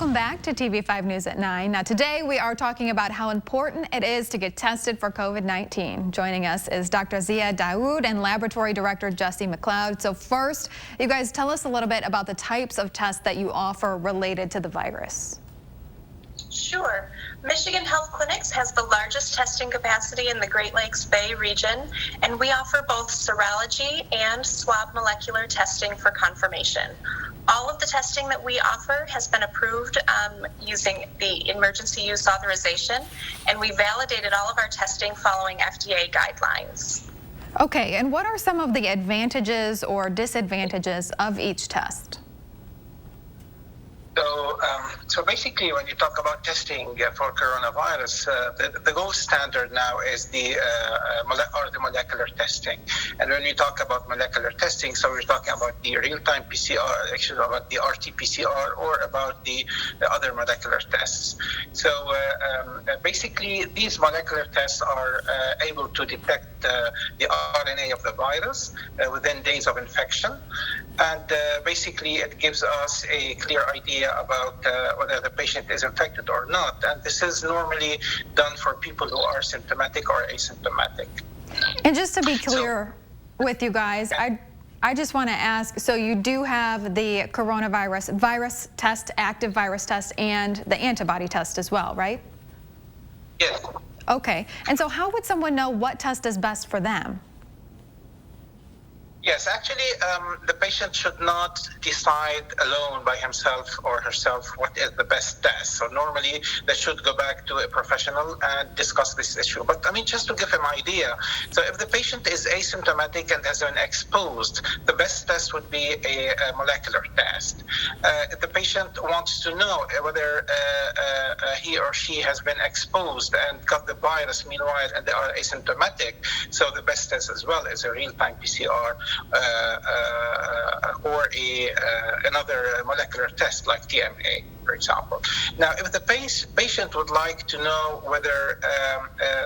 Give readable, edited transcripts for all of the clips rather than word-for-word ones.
Welcome back to TV5 News at 9. Now today we are talking about how important it is to get tested for COVID-19. Joining us is Dr. Zia Daoud and Laboratory Director Jesse McLeod. So first, you guys tell us a little bit about the types of tests that you offer related to the virus. Sure. Michigan Health Clinics has the largest testing capacity in the Great Lakes Bay region, and we offer both serology and swab molecular testing for confirmation. All of the testing that we offer has been approved using the emergency use authorization, and we validated all of our testing following FDA guidelines. Okay, and what are some of the advantages or disadvantages of each test? So basically, when you talk about testing for coronavirus, the gold standard now is the molecular testing. And when we talk about molecular testing, so we're talking about the real-time PCR, actually about the RT-PCR, or about the other molecular tests. So basically, these molecular tests are able to detect the RNA of the virus within days of infection. And basically, it gives us a clear idea about whether the patient is infected or not. And this is normally done for people who are symptomatic or asymptomatic. And just to be clear with you guys, I just want to ask, so you do have the coronavirus virus test, active virus test, and the antibody test as well, right? Yes. Okay. And so how would someone know what test is best for them? Yes, actually, the patient should not decide alone by himself or herself what is the best test. So normally they should go back to a professional and discuss this issue. But I mean, just to give him an idea, so if the patient is asymptomatic and has been exposed, the best test would be a molecular test. If the patient wants to know whether he or she has been exposed and got the virus meanwhile and they are asymptomatic, so the best test as well is a real-time PCR. Or another molecular test like TMA, for example. Now, if the patient would like to know whether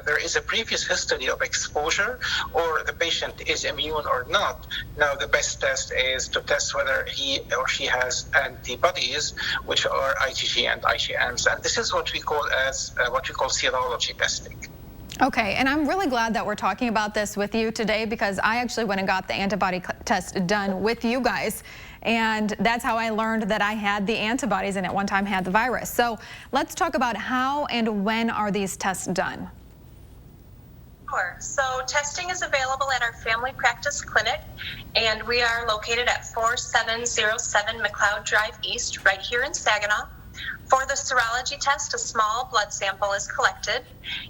there is a previous history of exposure or the patient is immune or not, now the best test is to test whether he or she has antibodies, which are IgG and IgMs, and this is what we call serology testing. Okay, and I'm really glad that we're talking about this with you today, because I actually went and got the antibody test done with you guys, and that's how I learned that I had the antibodies and at one time had the virus. So let's talk about how and when are these tests done? Sure. So testing is available at our family practice clinic, and we are located at 4707 McLeod Drive East, right here in Saginaw. For the serology test, a small blood sample is collected,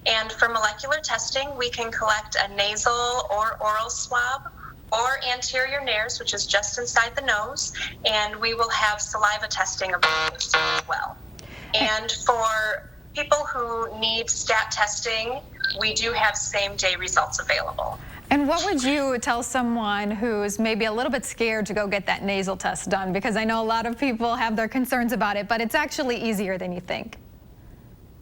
and for molecular testing, we can collect a nasal or oral swab or anterior nares, which is just inside the nose, and we will have saliva testing available as well. And for people who need stat testing, we do have same-day results available. And what would you tell someone who's maybe a little bit scared to go get that nasal test done? Because I know a lot of people have their concerns about it, but it's actually easier than you think.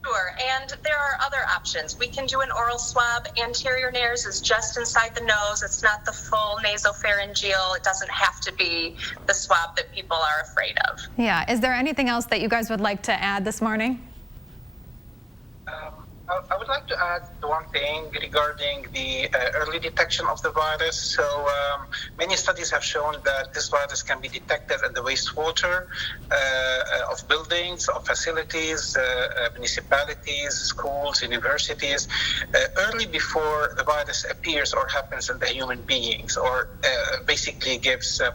Sure, and there are other options. We can do an oral swab. Anterior nares is just inside the nose. It's not the full nasopharyngeal. It doesn't have to be the swab that people are afraid of. Yeah, is there anything else that you guys would like to add this morning? I would like to add one thing regarding the early detection of the virus. So many studies have shown that this virus can be detected in the wastewater of buildings, of facilities, municipalities, schools, universities, early before the virus appears or happens in the human beings, or basically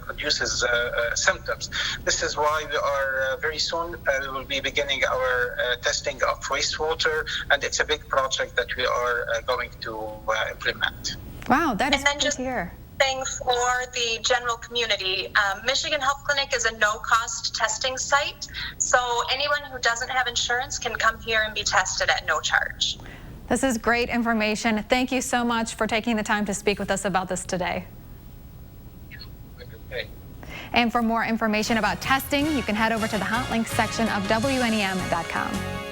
produces symptoms. This is why we are very soon we will be beginning our testing of wastewater, and it's a big project that we are going to implement. Wow, that is good to hear. Thing for the general community, Michigan Health Clinic is a no-cost testing site, so anyone who doesn't have insurance can come here and be tested at no charge. This is great information. Thank you so much for taking the time to speak with us about this today. And for more information about testing, you can head over to the hot links section of WNEM.com.